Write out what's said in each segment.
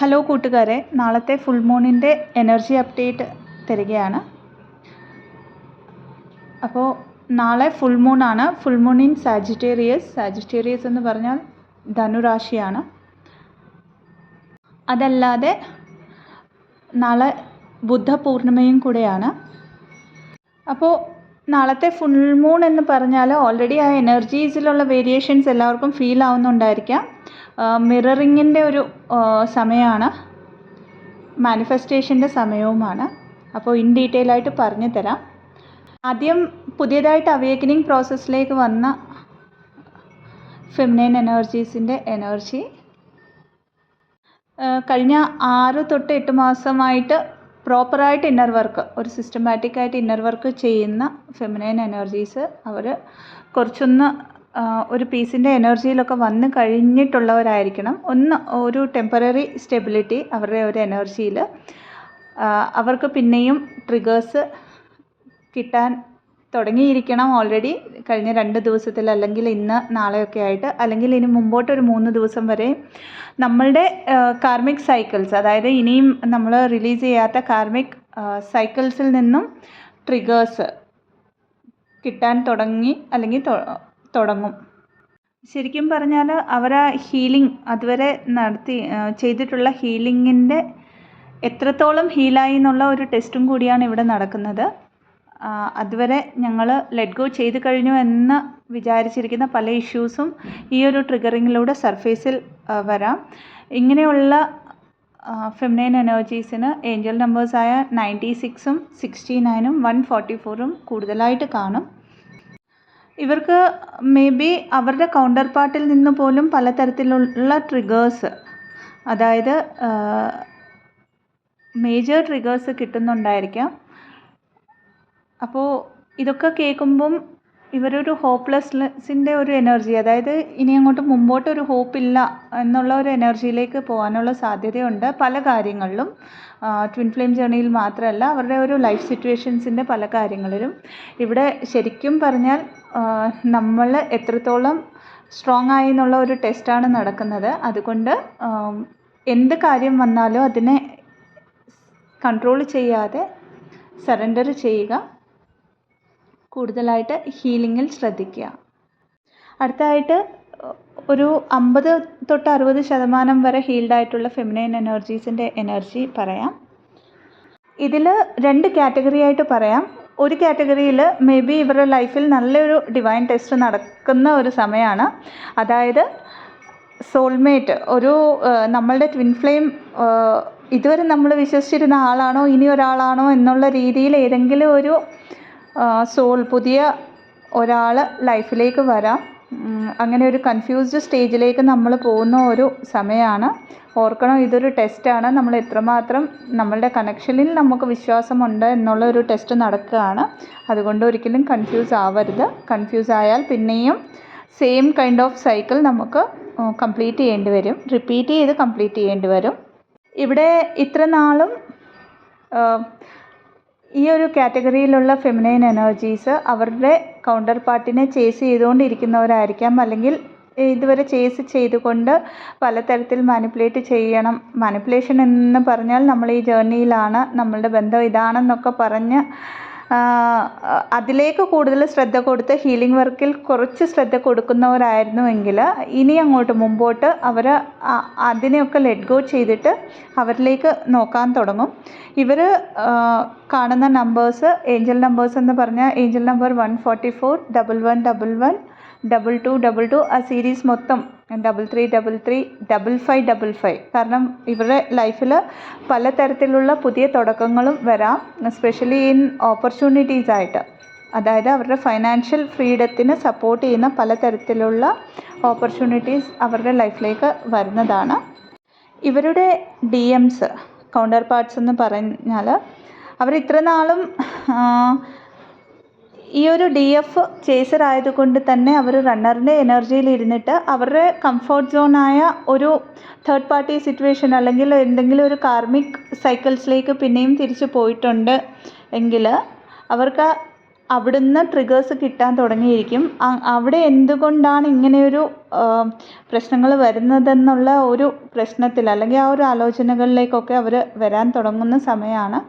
Hello കൂട്ടുകാരെ, നാളത്തെ full മൂണിൻ്റെ energy update തരികയാണ്. അപ്പോൾ നാളെ ഫുൾ മൂണാണ്. ഫുൾ മൂൺ ഇൻ സാജിറ്റേറിയസ് എന്ന് പറഞ്ഞാൽ ധനുരാശിയാണ്. അതല്ലാതെ നാളെ ബുധപൂർണിമയും കൂടെയാണ്. അപ്പോൾ നാളത്തെ ഫുൾ മൂൺ എന്ന് പറഞ്ഞാൽ ഓൾറെഡി ആ എനർജീസിലുള്ള വേരിയേഷൻസ് എല്ലാവർക്കും ഫീൽ ആവുന്നുണ്ടായിരിക്കാം. മിററിങ്ങിൻ്റെ ഒരു സമയമാണ്, മാനിഫെസ്റ്റേഷൻ്റെ സമയവുമാണ്. അപ്പോൾ ഇൻ ഡീറ്റെയിൽ ആയിട്ട് പറഞ്ഞു തരാം. ആദ്യം പുതിയതായിട്ട് അവേക്കനിങ് പ്രോസസ്സിലേക്ക് വന്ന ഫെമിനൈൻ എനർജീസിൻ്റെ എനർജി കഴിഞ്ഞ 6 to 8 മാസമായിട്ട് പ്രോപ്പറായിട്ട് ഇന്നർ വർക്ക്, ഒരു സിസ്റ്റമാറ്റിക്കായിട്ട് ഇന്നർ വർക്ക് ചെയ്യുന്ന ഫെമിനൈൻ എനർജീസ് അവർ കുറച്ചൊന്ന് ഒരു പീസിൻ്റെ എനർജിയിലൊക്കെ വന്ന് കഴിഞ്ഞിട്ടുള്ളവരായിരിക്കണം. ഒരു ടെമ്പററി സ്റ്റെബിലിറ്റി അവരുടെ ഒരു എനർജിയിൽ, അവർക്ക് പിന്നെയും ട്രിഗേഴ്സ് കിട്ടാൻ തുടങ്ങിയിരിക്കണം ഓൾറെഡി കഴിഞ്ഞ 2 ദിവസത്തിൽ, അല്ലെങ്കിൽ ഇന്ന് നാളെയൊക്കെ ആയിട്ട്, അല്ലെങ്കിൽ ഇനി മുമ്പോട്ട് ഒരു 3 ദിവസം വരെ നമ്മളുടെ കാർമിക് സൈക്കിൾസ്, അതായത് ഇനിയും നമ്മൾ റിലീസ് ചെയ്യാത്ത കാർമിക് സൈക്കിൾസിൽ നിന്നും ട്രിഗേഴ്സ് കിട്ടാൻ തുടങ്ങി, അല്ലെങ്കിൽ തുടങ്ങും. ശരിക്കും പറഞ്ഞാൽ അവർ ആ ഹീലിംഗ് അതുവരെ ചെയ്തിട്ടുള്ള ഹീലിങ്ങിൻ്റെ എത്രത്തോളം ഹീലായി എന്നുള്ള ഒരു ടെസ്റ്റും കൂടിയാണ് ഇവിടെ നടക്കുന്നത്. അതുവരെ ഞങ്ങൾ ലെറ്റ് ഗോ ചെയ്ത് കഴിഞ്ഞു എന്ന് വിചാരിച്ചിരിക്കുന്ന പല ഇഷ്യൂസും ഈ ഒരു ട്രിഗറിങ്ങിലൂടെ സർഫേസിൽ വരാം. ഇങ്ങനെയുള്ള ഫെമിനൈൻ എനർജീസിന് ഏഞ്ചൽ നമ്പേഴ്സായ 96 69 144 കൂടുതലായിട്ട് കാണും. ഇവർക്ക് മേ ബി അവരുടെ കൗണ്ടർ പാർട്ടിൽ നിന്ന് പോലും പലതരത്തിലുള്ള ട്രിഗേഴ്സ്, അതായത് മേജർ ട്രിഗേഴ്സ് കിട്ടുന്നുണ്ടായിരിക്കാം. അപ്പോൾ ഇതൊക്കെ കേൾക്കുമ്പം ഇവരൊരു ഹോപ്പ്ലെസ്നെസ്സിൻ്റെ ഒരു എനർജി, അതായത് ഇനി അങ്ങോട്ട് മുമ്പോട്ടൊരു ഹോപ്പില്ല എന്നുള്ള ഒരു എനർജിയിലേക്ക് പോകാനുള്ള സാധ്യതയുണ്ട് പല കാര്യങ്ങളിലും. ട്വിൻ ഫ്ലെയിം ജേർണിയിൽ മാത്രമല്ല, അവരുടെ ഒരു ലൈഫ് സിറ്റുവേഷൻസിൻ്റെ പല കാര്യങ്ങളിലും. ഇവിടെ ശരിക്കും പറഞ്ഞാൽ നമ്മൾ എത്രത്തോളം സ്ട്രോങ് ആയി എന്നുള്ള ഒരു ടെസ്റ്റാണ് നടക്കുന്നത്. അതുകൊണ്ട് എന്ത് കാര്യം വന്നാലും അതിനെ കൺട്രോൾ ചെയ്യാതെ സറണ്ടർ ചെയ്യുക, കൂടുതലായിട്ട് ഹീലിങ്ങിൽ ശ്രദ്ധിക്കുക. അടുത്തതായിട്ട് ഒരു 50 to 60% വരെ ഹീൽഡായിട്ടുള്ള ഫെമിനൈൻ എനർജീസിൻ്റെ എനർജി പറയാം. ഇതിൽ 2 കാറ്റഗറി ആയിട്ട് പറയാം. ഒരു കാറ്റഗറിയിൽ മേ ബി ഇവരുടെ ലൈഫിൽ നല്ലൊരു ഡിവൈൻ ടെസ്റ്റ് നടക്കുന്ന ഒരു സമയമാണ്. അതായത് സോൾമേറ്റ്, ഒരു നമ്മളുടെ ട്വിൻ ഫ്ലെയിം ഇതുവരെ നമ്മൾ വിശ്വസിച്ചിരുന്ന ആളാണോ ഇനി ഒരാളാണോ എന്നുള്ള രീതിയിൽ ഏതെങ്കിലും ഒരു സോൾ, പുതിയ ഒരാൾ ലൈഫിലേക്ക് വരാം. അങ്ങനെ ഒരു കൺഫ്യൂസ്ഡ് സ്റ്റേജിലേക്ക് നമ്മൾ പോകുന്ന ഒരു സമയമാണ്. ഓർക്കണം, ഇതൊരു ടെസ്റ്റാണ്. നമ്മൾ എത്രമാത്രം നമ്മളുടെ കണക്ഷനിൽ നമുക്ക് വിശ്വാസമുണ്ട് എന്നുള്ള ഒരു ടെസ്റ്റ് നടക്കുകയാണ്. അതുകൊണ്ട് ഒരിക്കലും കൺഫ്യൂസ് ആവരുത്. കൺഫ്യൂസ് ആയാൽ പിന്നെയും സെയിം കൈൻഡ് ഓഫ് സൈക്കിൾ നമുക്ക് കംപ്ലീറ്റ് ചെയ്യേണ്ടി വരും, റിപ്പീറ്റ് ചെയ്ത് കംപ്ലീറ്റ് ചെയ്യേണ്ടി വരും. ഇവിടെ ഇത്ര നാളും ഈ ഒരു കാറ്റഗറിയിലുള്ള ഫെമിനൈൻ എനർജീസ് അവരുടെ കൗണ്ടർ പാർട്ടിനെ ചേസ് ചെയ്തുകൊണ്ടിരിക്കുന്നവരായിരിക്കാം, അല്ലെങ്കിൽ ഇതുവരെ ചേസ് ചെയ്തുകൊണ്ട് പലതരത്തിൽ മാനിപ്പുലേറ്റ് ചെയ്യണം. മാനിപ്പുലേഷൻ എന്ന് പറഞ്ഞാൽ നമ്മൾ ഈ ജേർണിയിലാണ്, നമ്മളുടെ ബന്ധം ഇതാണെന്നൊക്കെ പറഞ്ഞ് അതിലേക്ക് കൂടുതൽ ശ്രദ്ധ കൊടുത്ത് ഹീലിംഗ് വർക്കിൽ കുറച്ച് ശ്രദ്ധ കൊടുക്കുന്നവരായിരുന്നുവെങ്കിൽ ഇനി അങ്ങോട്ട് മുമ്പോട്ട് അവർ അതിനെയൊക്കെ ലെറ്റ് ഗോ ചെയ്തിട്ട് അവരിലേക്ക് നോക്കാൻ തുടങ്ങും. ഇവർ കാണുന്ന നമ്പേഴ്സ്, ഏഞ്ചൽ നമ്പേഴ്സ് എന്ന് പറഞ്ഞാൽ ഏഞ്ചൽ നമ്പർ 144 11 11 22 22, ആ സീരീസ് മൊത്തം 33 33 55 55. കാരണം ഇവരുടെ ലൈഫിൽ പലതരത്തിലുള്ള പുതിയ തുടക്കങ്ങളും വരാം, എസ്പെഷ്യലി ഇൻ ഓപ്പർച്യൂണിറ്റീസ് ആയിട്ട്. അതായത് അവരുടെ ഫൈനാൻഷ്യൽ ഫ്രീഡത്തിന് സപ്പോർട്ട് ചെയ്യുന്ന പലതരത്തിലുള്ള ഓപ്പർച്യൂണിറ്റീസ് അവരുടെ ലൈഫിലേക്ക് വരുന്നതാണ്. ഇവരുടെ DMs, കൗണ്ടർ പാർട്സ് എന്ന് പറഞ്ഞാൽ അവർ ഇത്ര നാളും ഈ ഒരു DF ചേസർ ആയതുകൊണ്ട് തന്നെ അവർ റണ്ണറിൻ്റെ എനർജിയിൽ ഇരുന്നിട്ട് അവരുടെ കംഫർട്ട് സോണായ ഒരു തേർഡ് പാർട്ടി സിറ്റുവേഷൻ അല്ലെങ്കിൽ എന്തെങ്കിലും ഒരു കാർമിക് സൈക്കിൾസിലേക്ക് പിന്നെയും തിരിച്ചു പോയിട്ടുണ്ട് എങ്കിൽ അവർക്ക് അവിടുന്ന് ട്രിഗേഴ്സ് കിട്ടാൻ തുടങ്ങിയിരിക്കും. അവിടെ എന്തുകൊണ്ടാണ് ഇങ്ങനെയൊരു പ്രശ്നങ്ങൾ വരുന്നതെന്നുള്ള ഒരു പ്രശ്നത്തിൽ അല്ലെങ്കിൽ ആ ഒരു ആലോചനകളിലേക്കൊക്കെ അവർ വരാൻ തുടങ്ങുന്ന സമയമാണ്.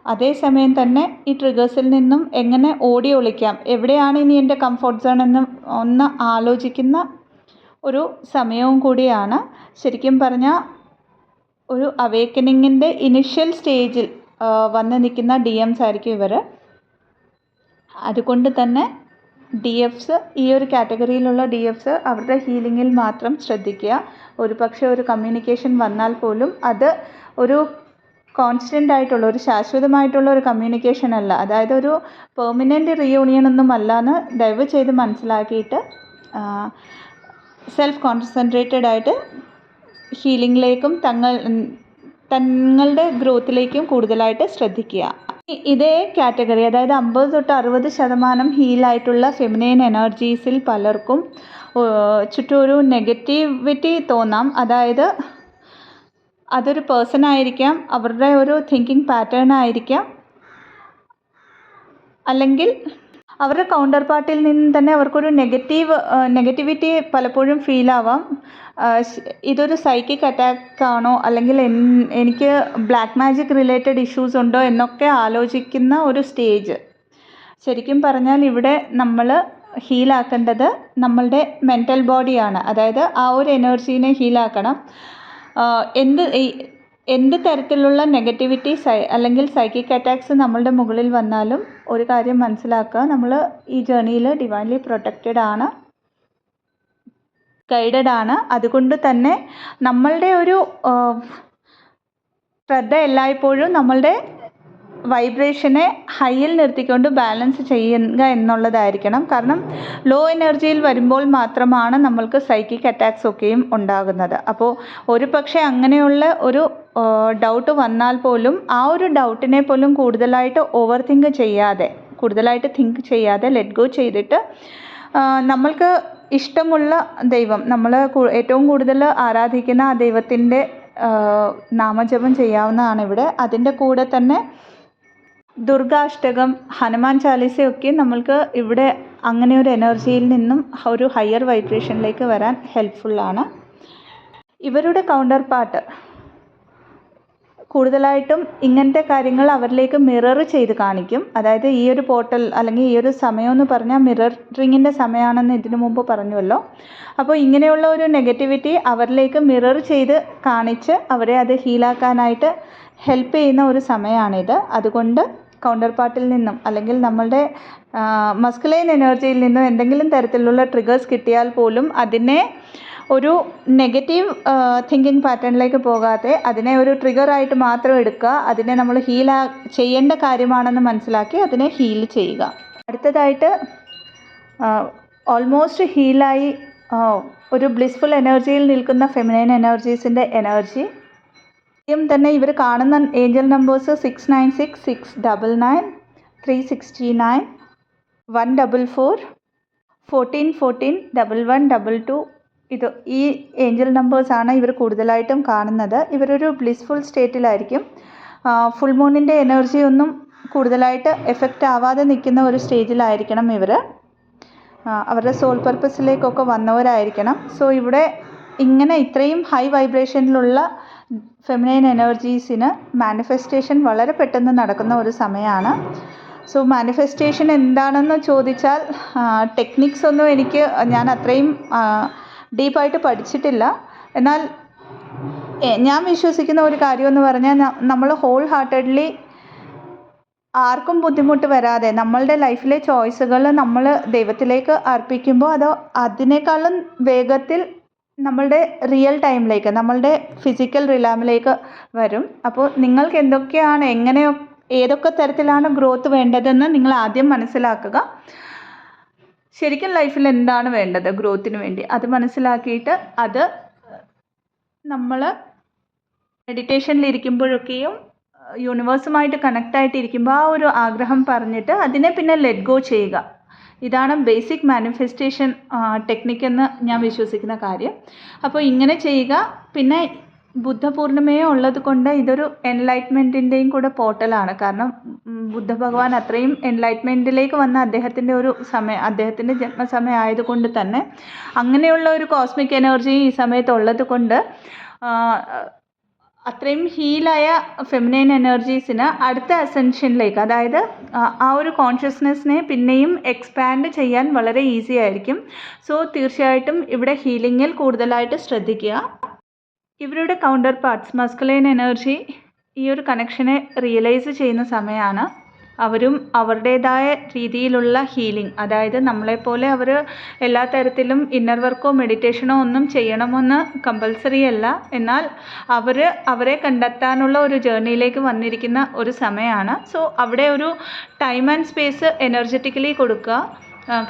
അതേസമയം തന്നെ ഈ ട്രിഗേഴ്സിൽ നിന്നും എങ്ങനെ ഓടി ഒളിക്കാം, എവിടെയാണ് ഇനി എൻ്റെ കംഫർട്ട് സോൺ എന്ന് ഒന്ന് ആലോചിക്കുന്ന ഒരു സമയവും കൂടിയാണ്. ശരിക്കും പറഞ്ഞാൽ ഒരു അവേക്കനിങ്ങിൻ്റെ ഇനിഷ്യൽ സ്റ്റേജിൽ വന്ന് നിൽക്കുന്ന DMs ആയിരിക്കും ഇവർ. അതുകൊണ്ട് തന്നെ DFs, ഈ ഒരു കാറ്റഗറിയിലുള്ള DFs അവരുടെ ഹീലിങ്ങിൽ മാത്രം ശ്രദ്ധിക്കുക. ഒരു പക്ഷേ ഒരു കമ്മ്യൂണിക്കേഷൻ വന്നാൽ പോലും അത് ഒരു കോൺസ്റ്റൻ്റ് ആയിട്ടുള്ള ഒരു ശാശ്വതമായിട്ടുള്ള ഒരു കമ്മ്യൂണിക്കേഷൻ അല്ല, അതായത് ഒരു പെർമനൻ്റ് റീയൂണിയൻ ഒന്നും അല്ല എന്ന് ദയവ് ചെയ്ത് മനസ്സിലാക്കിയിട്ട് സെൽഫ് കോൺസെൻട്രേറ്റഡ് ആയിട്ട് ഹീലിങ്ങിലേക്കും തങ്ങളുടെ ഗ്രോത്തിലേക്കും കൂടുതലായിട്ട് ശ്രദ്ധിക്കുക. ഇതേ കാറ്റഗറി, അതായത് 50 തൊട്ട് 60% ഹീലായിട്ടുള്ള ഫെമിനൈൻ എനർജീസിൽ പലർക്കും ചുറ്റും ഒരു നെഗറ്റിവിറ്റി തോന്നാം. അതായത് അതൊരു പേഴ്സൺ ആയിരിക്കാം, അവരുടെ ഒരു തിങ്കിങ് പാറ്റേൺ ആയിരിക്കാം, അല്ലെങ്കിൽ അവരുടെ കൗണ്ടർ പാർട്ടിൽ നിന്ന് തന്നെ അവർക്കൊരു നെഗറ്റിവിറ്റി പലപ്പോഴും ഫീൽ ആവാം. ഇതൊരു സൈക്കിക് അറ്റാക്ക് ആണോ, അല്ലെങ്കിൽ എനിക്ക് ബ്ലാക്ക് മാജിക് റിലേറ്റഡ് ഇഷ്യൂസ് ഉണ്ടോ എന്നൊക്കെ ആലോചിക്കുന്ന ഒരു സ്റ്റേജ്. ശരിക്കും പറഞ്ഞാൽ ഇവിടെ നമ്മൾ ഹീലാക്കേണ്ടത് നമ്മളുടെ മെൻ്റൽ ബോഡിയാണ്. അതായത് ആ ഒരു എനർജീനെ ഹീലാക്കണം. എന്ത് തരത്തിലുള്ള നെഗറ്റിവിറ്റി അല്ലെങ്കിൽ സൈക്കിക് അറ്റാക്സ് നമ്മളുടെ മുകളിൽ വന്നാലും ഒരു കാര്യം മനസ്സിലാക്കുക, നമ്മൾ ഈ ജേർണിയിൽ ഡിവൈൻലി പ്രൊട്ടക്റ്റഡ് ആണ്, ഗൈഡഡ് ആണ്. അതുകൊണ്ട് തന്നെ നമ്മളുടെ ഒരു ശ്രദ്ധ എല്ലായ്പ്പോഴും നമ്മളുടെ വൈബ്രേഷനെ ഹൈയിൽ നിർത്തിക്കൊണ്ട് ബാലൻസ് ചെയ്യുക എന്നുള്ളതായിരിക്കണം. കാരണം ലോ എനർജിയിൽ വരുമ്പോൾ മാത്രമാണ് നമ്മൾക്ക് സൈക്കിക് അറ്റാക്സ് ഒക്കെയും ഉണ്ടാകുന്നത്. അപ്പോൾ ഒരു പക്ഷേ അങ്ങനെയുള്ള ഒരു ഡൗട്ട് വന്നാൽ പോലും ആ ഒരു ഡൗട്ടിനെ പോലും കൂടുതലായിട്ട് തിങ്ക് ചെയ്യാതെ ലെറ്റ് ഗോ ചെയ്തിട്ട് നമ്മൾക്ക് ഇഷ്ടമുള്ള ദൈവം, നമ്മൾ ഏറ്റവും കൂടുതൽ ആരാധിക്കുന്ന ആ ദൈവത്തിൻ്റെ നാമജപം ചെയ്യാവുന്നതാണ് ഇവിടെ. അതിൻ്റെ കൂടെ തന്നെ ദുർഗാഷ്ടകം, ഹനുമാൻ ചാലീസയൊക്കെ നമ്മൾക്ക് ഇവിടെ അങ്ങനെ ഒരു എനർജിയിൽ നിന്നും ഒരു ഹയർ വൈബ്രേഷനിലേക്ക് വരാൻ ഹെൽപ്ഫുള്ളാണ്. ഇവരുടെ കൗണ്ടർ പാർട്ട് കൂടുതലായിട്ടും ഇങ്ങനത്തെ കാര്യങ്ങൾ അവരിലേക്ക് മിറർ ചെയ്ത് കാണിക്കും. അതായത് ഈ ഒരു പോർട്ടൽ അല്ലെങ്കിൽ ഈ ഒരു സമയം എന്ന് പറഞ്ഞാൽ മിററിങ്ങിൻ്റെ സമയമാണെന്ന് ഇതിനു മുമ്പ് പറഞ്ഞുവല്ലോ. അപ്പോൾ ഇങ്ങനെയുള്ള ഒരു നെഗറ്റിവിറ്റി അവരിലേക്ക് മിറർ ചെയ്ത് കാണിച്ച് അവരെ അത് ഹീലാക്കാനായിട്ട് ഹെൽപ്പ് ചെയ്യുന്ന ഒരു സമയമാണിത്. അതുകൊണ്ട് കൗണ്ടർ പാർട്ടിൽ നിന്നും അല്ലെങ്കിൽ നമ്മളുടെ മസ്കുലൈൻ എനർജിയിൽ നിന്നും എന്തെങ്കിലും തരത്തിലുള്ള ട്രിഗേഴ്സ് കിട്ടിയാൽ പോലും അതിനെ ഒരു നെഗറ്റീവ് തിങ്കിങ് പാറ്റേണിലേക്ക് പോകാതെ അതിനെ ഒരു ട്രിഗറായിട്ട് മാത്രം എടുക്കുക. അതിനെ നമ്മൾ ചെയ്യേണ്ട കാര്യമാണെന്ന് മനസ്സിലാക്കി അതിനെ ഹീൽ ചെയ്യുക. അടുത്തതായിട്ട് ഓൾമോസ്റ്റ് ഹീലായി ഒരു ബ്ലിസ്ഫുൾ എനർജിയിൽ നിൽക്കുന്ന ഫെമിനൈൻ എനർജീസിൻ്റെ എനർജി തന്നെ ഇവർ കാണുന്ന ഏഞ്ചൽ നമ്പേഴ്സ് 696, 699, 369, 144, 1414, 1122. ഈ ഏഞ്ചൽ നമ്പേഴ്സാണ് ഇവർ കൂടുതലായിട്ടും കാണുന്നത്. ഇവരൊരു ബ്ലിസ്ഫുൾ സ്റ്റേറ്റിലായിരിക്കും. ഫുൾ മൂണിൻ്റെ എനർജി ഒന്നും കൂടുതലായിട്ട് എഫക്റ്റ് ആവാതെ നിൽക്കുന്ന ഒരു സ്റ്റേജിലായിരിക്കണം ഇവർ. അവരുടെ സോൾ പർപ്പസിലേക്കൊക്കെ വന്നവരായിരിക്കണം. സോ ഇവിടെ ഇങ്ങനെ ഇത്രയും ഹൈ വൈബ്രേഷനിലുള്ള ഫെമിനൈൻ എനർജീസിന് മാനിഫെസ്റ്റേഷൻ വളരെ പെട്ടെന്ന് നടക്കുന്ന ഒരു സമയമാണ്. സോ മാനിഫെസ്റ്റേഷൻ എന്താണെന്ന് ചോദിച്ചാൽ ടെക്നിക്സ് ഒന്നും ഞാൻ അത്രയും ഡീപ്പായിട്ട് പഠിച്ചിട്ടില്ല. എന്നാൽ ഞാൻ വിശ്വസിക്കുന്ന ഒരു കാര്യമെന്ന് പറഞ്ഞാൽ നമ്മൾ ഹോൾ ഹാർട്ടഡ്ലി ആർക്കും ബുദ്ധിമുട്ട് വരാതെ നമ്മളുടെ ലൈഫിലെ ചോയ്സുകൾ നമ്മൾ ദൈവത്തിലേക്ക് അർപ്പിക്കുമ്പോൾ അത് അതിനേക്കാളും വേഗത്തിൽ നമ്മളുടെ റിയൽ ടൈമിലേക്ക്, നമ്മളുടെ ഫിസിക്കൽ റിലാമിലേക്ക് വരും. അപ്പോൾ നിങ്ങൾക്ക് എന്തൊക്കെയാണ്, ഏതൊക്കെ തരത്തിലാണ് ഗ്രോത്ത് വേണ്ടതെന്ന് നിങ്ങൾ ആദ്യം മനസ്സിലാക്കുക. ശരിക്കും ലൈഫിൽ എന്താണ് വേണ്ടത് ഗ്രോത്തിന് വേണ്ടി അത് മനസ്സിലാക്കിയിട്ട് അത് നമ്മൾ മെഡിറ്റേഷനിലിരിക്കുമ്പോഴൊക്കെയും യൂണിവേഴ്സുമായിട്ട് കണക്റ്റായിട്ടിരിക്കുമ്പോൾ ആ ഒരു ആഗ്രഹം പറഞ്ഞിട്ട് അതിനെ പിന്നെ ലെറ്റ് ഗോ ചെയ്യുക. ഇതാണ് ബേസിക് മാനിഫെസ്റ്റേഷൻ ടെക്നിക്ക് എന്ന് ഞാൻ വിശ്വസിക്കുന്ന കാര്യം. അപ്പോൾ ഇങ്ങനെ ചെയ്യുക. പിന്നെ ബുദ്ധപൂർണിമയും ഉള്ളത് കൊണ്ട് ഇതൊരു എൻലൈറ്റ്മെൻറ്റിൻ്റെയും കൂടെ പോർട്ടലാണ്. കാരണം ബുദ്ധഭഗവാൻ അത്രയും എൻലൈറ്റ്മെൻറ്റിലേക്ക് വന്ന അദ്ദേഹത്തിൻ്റെ ജന്മസമയം ആയതുകൊണ്ട് തന്നെ അങ്ങനെയുള്ള ഒരു കോസ്മിക് എനർജി ഈ സമയത്ത് ഉള്ളത് കൊണ്ട് അത്രയും ഹീലായ ഫെമിനൈൻ എനർജീസിന് അടുത്ത അസെൻഷനിലേക്ക്, അതായത് ആ ഒരു കോൺഷ്യസ്നെസ്സിനെ പിന്നെയും എക്സ്പാൻഡ് ചെയ്യാൻ വളരെ ഈസി ആയിരിക്കും. സോ തീർച്ചയായിട്ടും ഇവിടെ ഹീലിങ്ങിൽ കൂടുതലായിട്ട് ശ്രദ്ധിക്കുക. ഇവരുടെ കൗണ്ടർ പാർട്സ് മസ്കുലൈൻ എനർജി ഈ ഒരു കണക്ഷനെ റിയലൈസ് ചെയ്യുന്ന സമയമാണ്. അവരും അവരുടേതായ രീതിയിലുള്ള ഹീലിംഗ്, അതായത് നമ്മളെപ്പോലെ അവർ എല്ലാ തരത്തിലും ഇന്നർ വർക്കോ മെഡിറ്റേഷനോ ഒന്നും ചെയ്യണമെന്ന് കമ്പൽസറി അല്ല. എന്നാൽ അവരെ കണ്ടെത്താനുള്ള ഒരു ജേർണിയിലേക്ക് വന്നിരിക്കുന്ന ഒരു സമയമാണ്. സോ അവിടെ ഒരു ടൈം ആൻഡ് സ്പേസ് എനർജറ്റിക്കലി കൊടുക്കുക.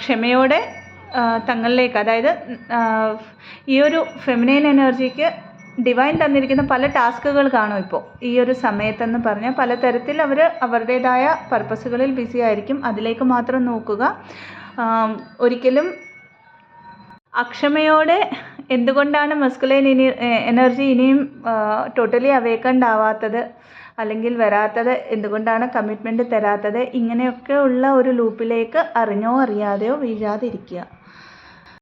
ക്ഷമയോടെ തങ്ങളിലേക്ക്, അതായത് ഈ ഒരു ഫെമിനൈൻ എനർജിക്ക് ഡിവൈൻ തന്നിരിക്കുന്ന പല ടാസ്കുകൾ കാണും. ഇപ്പോൾ ഈ ഒരു സമയത്തെന്ന് പറഞ്ഞാൽ പലതരത്തിൽ അവർ അവരുടേതായ പർപ്പസുകളിൽ ബിസി ആയിരിക്കും. അതിലേക്ക് മാത്രം നോക്കുക. ഒരിക്കലും അക്ഷമയോടെ എന്തുകൊണ്ടാണ് മസ്കുലൈൻ എനർജി ഇനിയും ടോട്ടലി അവേക്കൻഡ് ആവാത്തത് അല്ലെങ്കിൽ വരാത്തത്, എന്തുകൊണ്ടാണ് കമ്മിറ്റ്മെൻറ്റ് തരാത്തത്, ഇങ്ങനെയൊക്കെ ഉള്ള ഒരു ലൂപ്പിലേക്ക് അറിഞ്ഞോ അറിയാതെയോ വീഴാതിരിക്കുക.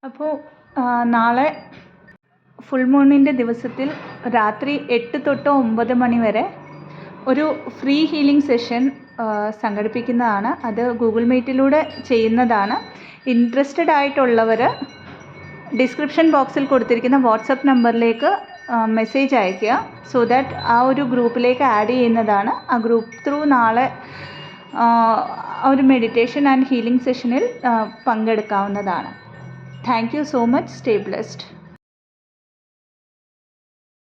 അപ്പോൾ നാളെ ഫുൾ മൂണിൻ്റെ ദിവസത്തിൽ രാത്രി 8 തൊട്ട് 9 മണി വരെ ഒരു ഫ്രീ ഹീലിംഗ് സെഷൻ സംഘടിപ്പിക്കുന്നതാണ്. അത് ഗൂഗിൾ മീറ്റിലൂടെ ചെയ്യുന്നതാണ്. ഇൻട്രസ്റ്റഡ് ആയിട്ടുള്ളവർ ഡിസ്ക്രിപ്ഷൻ ബോക്സിൽ കൊടുത്തിരിക്കുന്ന വാട്സപ്പ് നമ്പറിലേക്ക് മെസ്സേജ് അയയ്ക്കുക. സോ ദാറ്റ് ആ ഒരു ഗ്രൂപ്പിലേക്ക് ആഡ് ചെയ്യുന്നതാണ്. ആ ഗ്രൂപ്പ് ത്രൂ നാളെ ഒരു മെഡിറ്റേഷൻ ആൻഡ് ഹീലിംഗ് സെഷനിൽ പങ്കെടുക്കാവുന്നതാണ്. Thank you so much. Stay blessed.